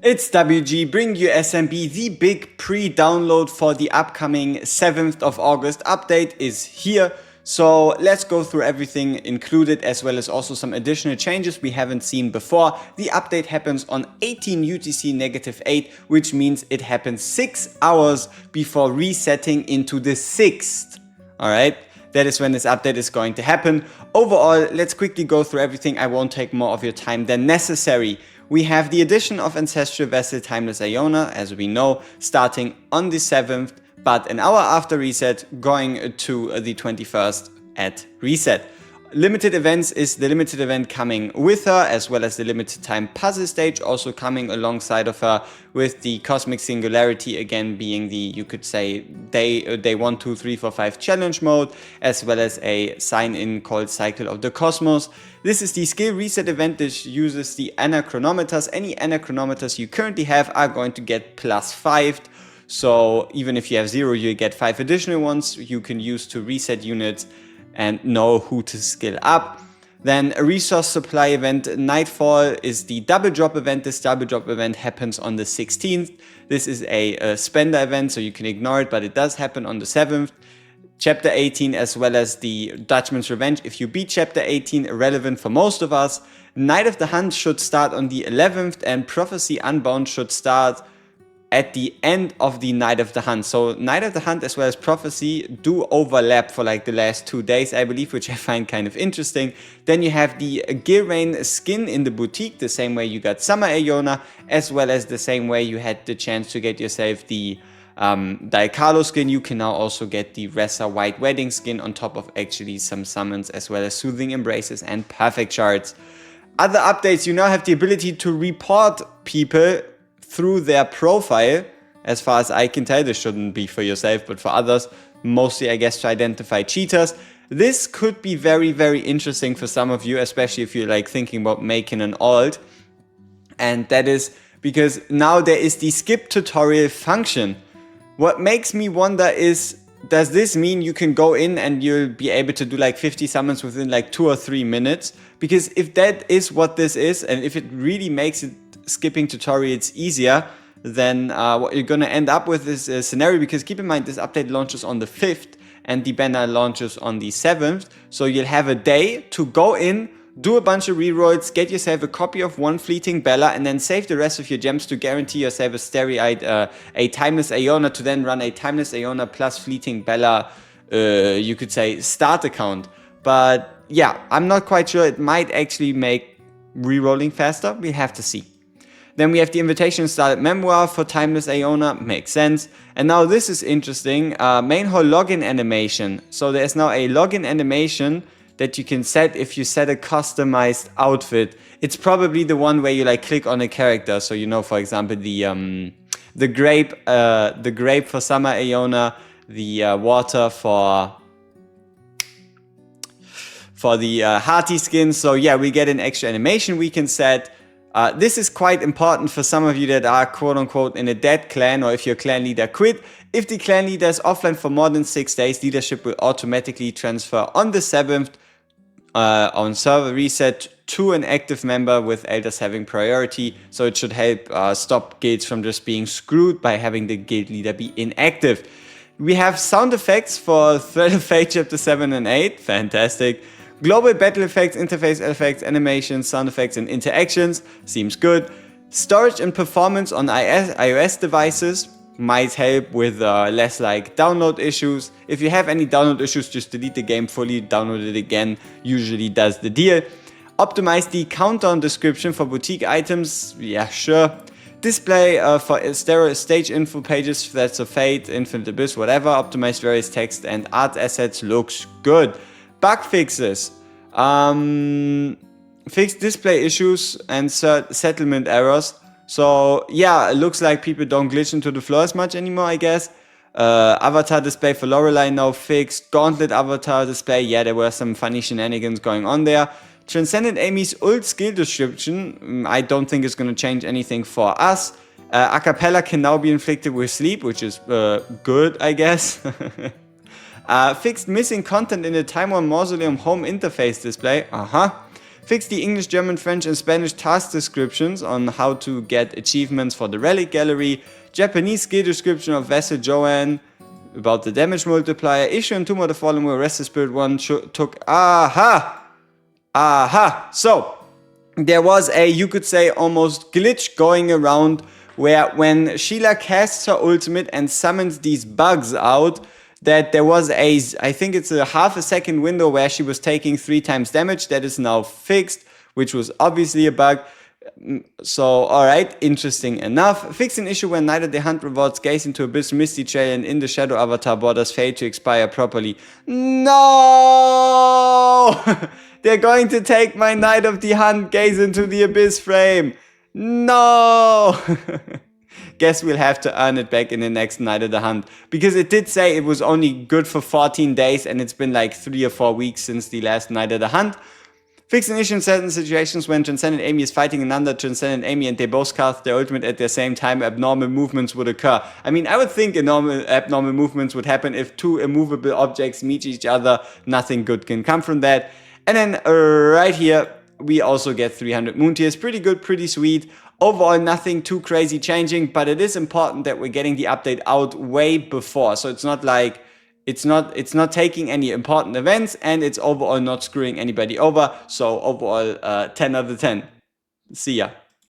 It's WG, bring you SMB, the big pre-download for the upcoming 7th of August update is here. So let's go through everything included, as well as also some additional changes we haven't seen before. The update happens on 18 UTC -8, which means it happens 6 hours before resetting into the 6th. Alright, that is when this update is going to happen. Overall, let's quickly go through everything. I won't take more of your time than necessary. We have the addition of Ancestral Vessel T.Aiona, as we know, starting on the 7th, but an hour after reset, going to the 21st at reset. Limited events is the limited event coming with her, as well as the limited time puzzle stage also coming alongside of her, with the Cosmic Singularity again being the, you could say, day 1, 2, 3, 4, 5 challenge mode, as well as a sign-in called Cycle of the Cosmos. This is the skill reset event that uses the anachronometers. Any anachronometers you currently have are going to get +5. So even if you have 0, you get 5 additional ones you can use to reset units and know who to skill up. Then a resource supply event, Nightfall, is the double drop event. This double drop event happens on the 16th. This is a spender event, so you can ignore it, but it does happen on the 7th. Chapter 18, as well as the Dutchman's Revenge. If you beat Chapter 18, irrelevant for most of us. Night of the Hunt should start on the 11th, and Prophecy Unbound should start at the end of the Night of the Hunt. So Night of the Hunt as well as Prophecy do overlap for like the last 2 days, I believe, which I find kind of interesting. Then you have the Gilrain skin in the boutique, the same way you got Summer Aiona, as well as the same way you had the chance to get yourself the Daikalo skin. You can now also get the Ressa White Wedding skin on top of actually some summons, as well as Soothing Embraces and Perfect Shards. Other updates, you now have the ability to report people through their profile. As far as I can tell, this shouldn't be for yourself, but for others, mostly I guess to identify cheaters. This could be very, very interesting for some of you, especially if you're like thinking about making an alt. And that is because now there is the skip tutorial function. What makes me wonder is, does this mean you can go in and you'll be able to do like 50 summons within like 2 or 3 minutes? Because if that is what this is, and if it really makes it skipping tutorials easier, then what you're gonna end up with is a scenario, because keep in mind this update launches on the 5th and the banner launches on the 7th. So you'll have a day to go in, do a bunch of rerolls, get yourself a copy of one Fleeting Bella, and then save the rest of your gems to guarantee yourself a starry-eyed, a Timeless Aiona, to then run a Timeless Aiona plus Fleeting Bella, you could say, start account. But yeah, I'm not quite sure. It might actually make rerolling faster. We'll have to see. Then we have the Invitation Started Memoir for Timeless Aiona, makes sense. And now this is interesting, main hall login animation. So there's now a login animation that you can set if you set a customized outfit. It's probably the one where you like click on a character. So you know, for example, the grape for Summer Aiona, the water for the Hearty skin. So yeah, we get an extra animation we can set. This is quite important for some of you that are quote-unquote in a dead clan, or if your clan leader quit. If the clan leader is offline for more than 6 days, leadership will automatically transfer on the 7th on server reset to an active member, with elders having priority. So it should help stop guilds from just being screwed by having the guild leader be inactive. We have sound effects for Thread of Fate Chapter 7 and 8. Fantastic. Global battle effects, interface effects, animations, sound effects, and interactions. Seems good. Storage and performance on iOS devices might help with less like download issues. If you have any download issues, just delete the game fully, download it again. Usually does the deal. Optimize the countdown description for boutique items. Yeah, sure. Display for stage info pages, Threads of Fate, Infinite Abyss, whatever. Optimize various text and art assets. Looks good. Bug fixes. Fix display issues and settlement errors. So yeah, it looks like people don't glitch into the floor as much anymore, I guess. Avatar display for Lorelei now fixed. Gauntlet avatar display. Yeah, there were some funny shenanigans going on there. Transcendent Amy's ult skill description. I don't think it's going to change anything for us. Acapella can now be inflicted with sleep, which is good, I guess. Fixed missing content in the Taiwan Mausoleum home interface display. Fixed the English, German, French and Spanish task descriptions on how to get achievements for the relic gallery. Japanese skill description of Vessel Joanne about the damage multiplier. Issue and Tomb of the Fallen were Rested Spirit 1 took... Aha! So, there was a, you could say, almost glitch going around where when Sheila casts her ultimate and summons these bugs out, that there was a, I think it's a half a second window where she was taking 3 times damage. That is now fixed, which was obviously a bug. So, alright, interesting enough. Fix an issue when neither the hunt rewards gaze into Abyss, Misty Trail, and in the Shadow Avatar borders fail to expire properly. No! They're going to take my Knight of the Hunt gaze into the Abyss frame. No! Guess we'll have to earn it back in the next Night of the Hunt. Because it did say it was only good for 14 days and it's been like 3 or 4 weeks since the last Night of the Hunt. Fix an issue in certain situations when Transcendent Amy is fighting another Transcendent Amy and they both cast their ultimate at the same time, abnormal movements would occur. I mean, I would think abnormal movements would happen if 2 immovable objects meet each other. Nothing good can come from that. And then right here, we also get 300 moon tears. Pretty good, pretty sweet. Overall, nothing too crazy changing, but it is important that we're getting the update out way before. So it's not like, it's not taking any important events, and it's overall not screwing anybody over. So overall, 10 out of 10. See ya.